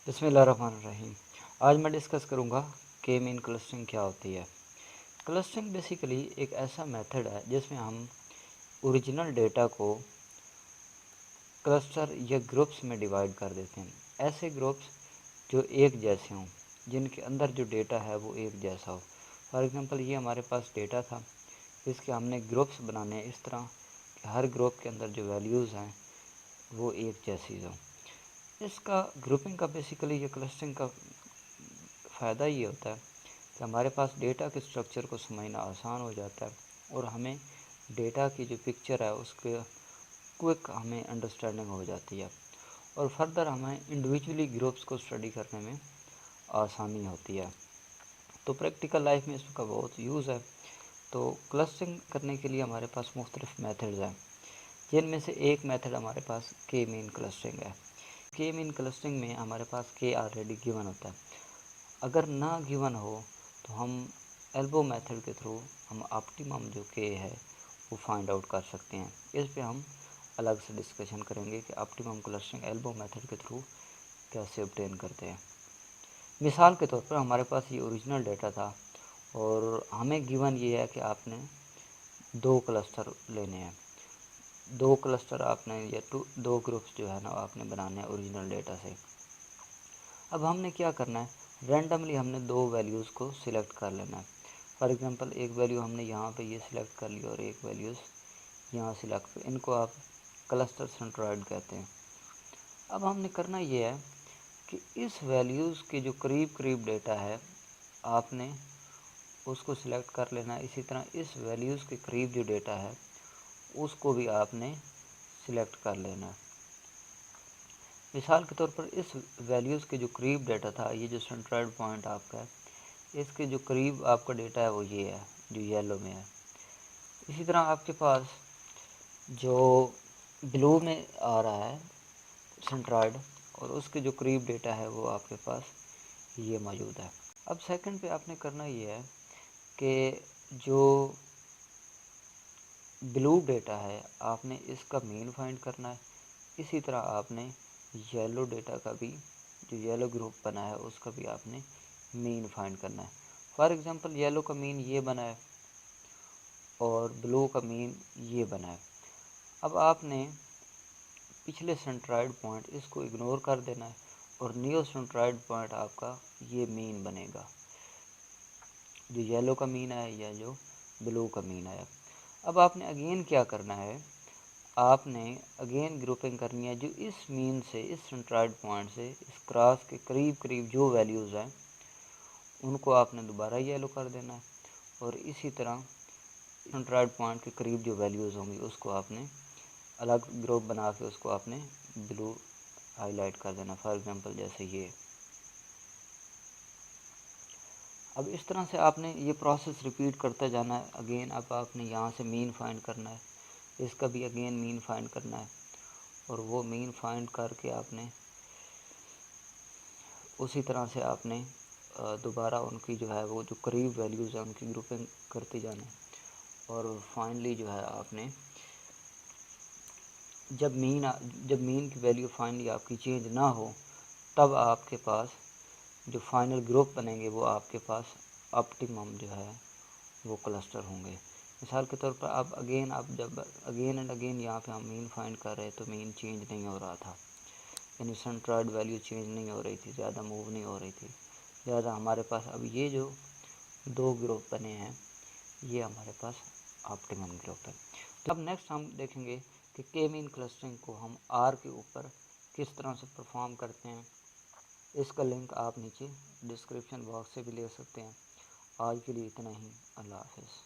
بسم اللہ الرحمن الرحیم۔ آج میں ڈسکس کروں گا کہ مین کلسٹرنگ کیا ہوتی ہے۔ کلسٹرنگ بیسیکلی ایک ایسا میتھڈ ہے جس میں ہم اوریجنل ڈیٹا کو کلسٹر یا گروپس میں ڈیوائیڈ کر دیتے ہیں۔ ایسے گروپس جو ایک جیسے ہوں، جن کے اندر جو ڈیٹا ہے وہ ایک جیسا ہو۔ فار ایگزامپل یہ ہمارے پاس ڈیٹا تھا، اس کے ہم نے گروپس بنانے ہیں اس طرح کہ ہر گروپ کے اندر جو ویلیوز ہیں وہ ایک جیسی ہوں۔ اس کا گروپنگ کا بیسیکلی یہ کلسٹرنگ کا فائدہ یہ ہوتا ہے کہ ہمارے پاس ڈیٹا کے اسٹرکچر کو سمجھنا آسان ہو جاتا ہے اور ہمیں ڈیٹا کی جو پکچر ہے اس کے کوئک ہمیں انڈرسٹینڈنگ ہو جاتی ہے، اور فردر ہمیں انڈیویجولی گروپس کو اسٹڈی کرنے میں آسانی ہوتی ہے۔ تو پریکٹیکل لائف میں اس کا بہت یوز ہے۔ تو کلسٹرنگ کرنے کے لیے ہمارے پاس مختلف میتھڈز ہیں، جن میں سے ایک میتھڈ ہمارے پاس کے مین کلسٹرنگ ہے۔ کے مین کلسٹرنگ میں ہمارے پاس کے آلریڈی گیون ہوتا ہے۔ اگر نہ گیون ہو تو ہم ایلبو میتھڈ کے تھرو ہم آپٹیمم جو کے ہے وہ فائنڈ آؤٹ کر سکتے ہیں۔ اس پہ ہم الگ سے ڈسکشن کریں گے کہ آپٹیمم کلسٹرنگ ایلبو میتھڈ کے تھرو کیسے obtain کرتے ہیں۔ مثال کے طور پر ہمارے پاس یہ اوریجنل ڈیٹا تھا اور ہمیں گیون یہ ہے کہ آپ نے 2 کلسٹر لینے ہیں، 2 کلسٹر آپ نے یا 2 گروپس جو ہے نا آپ نے بنانے ہیں اوریجنل ڈیٹا سے۔ اب ہم نے کیا کرنا ہے، رینڈملی ہم نے 2 ویلیوز کو سلیکٹ کر لینا ہے۔ فار ایگزامپل ایک ویلیو ہم نے یہاں پہ یہ سلیکٹ کر لی اور ایک ویلیوز یہاں سلیکٹ، ان کو آپ کلسٹر سینٹروئڈ کہتے ہیں۔ اب ہم نے کرنا یہ ہے کہ اس ویلیوز کے جو قریب قریب ڈیٹا ہے آپ نے اس کو سلیکٹ کر لینا ہے، اسی طرح اس ویلیوز کے قریب جو ڈیٹا ہے اس کو بھی آپ نے سلیکٹ کر لینا ہے۔ مثال کے طور پر اس ویلیوز کے جو قریب ڈیٹا تھا، یہ جو سینٹروئڈ پوائنٹ آپ کا ہے، اس کے جو قریب آپ کا ڈیٹا ہے وہ یہ ہے جو یلو میں ہے۔ اسی طرح آپ کے پاس جو بلو میں آ رہا ہے سینٹروئڈ اور اس کے جو قریب ڈیٹا ہے وہ آپ کے پاس یہ موجود ہے۔ اب سیکنڈ پہ آپ نے کرنا یہ ہے کہ جو بلو ڈیٹا ہے آپ نے اس کا مین فائنڈ کرنا ہے، اسی طرح آپ نے یلو ڈیٹا کا بھی جو یلو گروپ بنا ہے اس کا بھی آپ نے مین فائنڈ کرنا ہے۔ فار ایگزامپل یلو کا مین یہ بنا ہے اور بلو کا مین یہ بنا ہے۔ اب آپ نے پچھلے سینٹروئڈ پوائنٹ اس کو اگنور کر دینا ہے اور نیو سینٹروئڈ پوائنٹ آپ کا یہ مین بنے گا، جو یلو کا مین ہے یا جو بلو کا مین ہے۔ اب آپ نے اگین کیا کرنا ہے، آپ نے اگین گروپنگ کرنی ہے جو اس مین سے، اس سینٹروئڈ پوائنٹ سے اس کراس کے قریب قریب جو ویلیوز ہیں ان کو آپ نے دوبارہ یلو کر دینا ہے، اور اسی طرح سینٹروئڈ پوائنٹ کے قریب جو ویلیوز ہوں گی اس کو آپ نے الگ گروپ بنا کے اس کو آپ نے بلو ہائی لائٹ کر دینا، فار ایگزامپل جیسے یہ۔ اب اس طرح سے آپ نے یہ پروسیس ریپیٹ کرتے جانا ہے۔ اگین اب آپ نے یہاں سے مین فائنڈ کرنا ہے، اس کا بھی اگین مین فائنڈ کرنا ہے، اور وہ مین فائنڈ کر کے آپ نے اسی طرح سے آپ نے دوبارہ ان کی جو ہے وہ جو قریب ویلیوز ہیں ان کی گروپنگ کرتے جانا ہے، اور فائنلی جو ہے آپ نے جب مین کی ویلیو فائنلی آپ کی چینج نہ ہو تب آپ کے پاس جو فائنل گروپ بنیں گے وہ آپ کے پاس آپٹیمم جو ہے وہ کلسٹر ہوں گے۔ مثال کے طور پر آپ جب اگین اینڈ اگین یہاں پہ ہم مین فائنڈ کر رہے تو مین چینج نہیں ہو رہا تھا، یعنی سینٹروئڈ ویلیو چینج نہیں ہو رہی تھی، زیادہ موو نہیں ہو رہی تھی، لہٰذا ہمارے پاس اب یہ جو 2 گروپ بنے ہیں یہ ہمارے پاس آپٹیمم گروپ ہے۔ تو اب نیکسٹ ہم دیکھیں گے کہ کے مین کلسٹرنگ کو ہم آر کے اوپر کس طرح سے پرفارم کرتے ہیں۔ اس کا لنک آپ نیچے ڈسکرپشن باکس سے بھی لے سکتے ہیں۔ آج کے لیے اتنا ہی، اللہ حافظ۔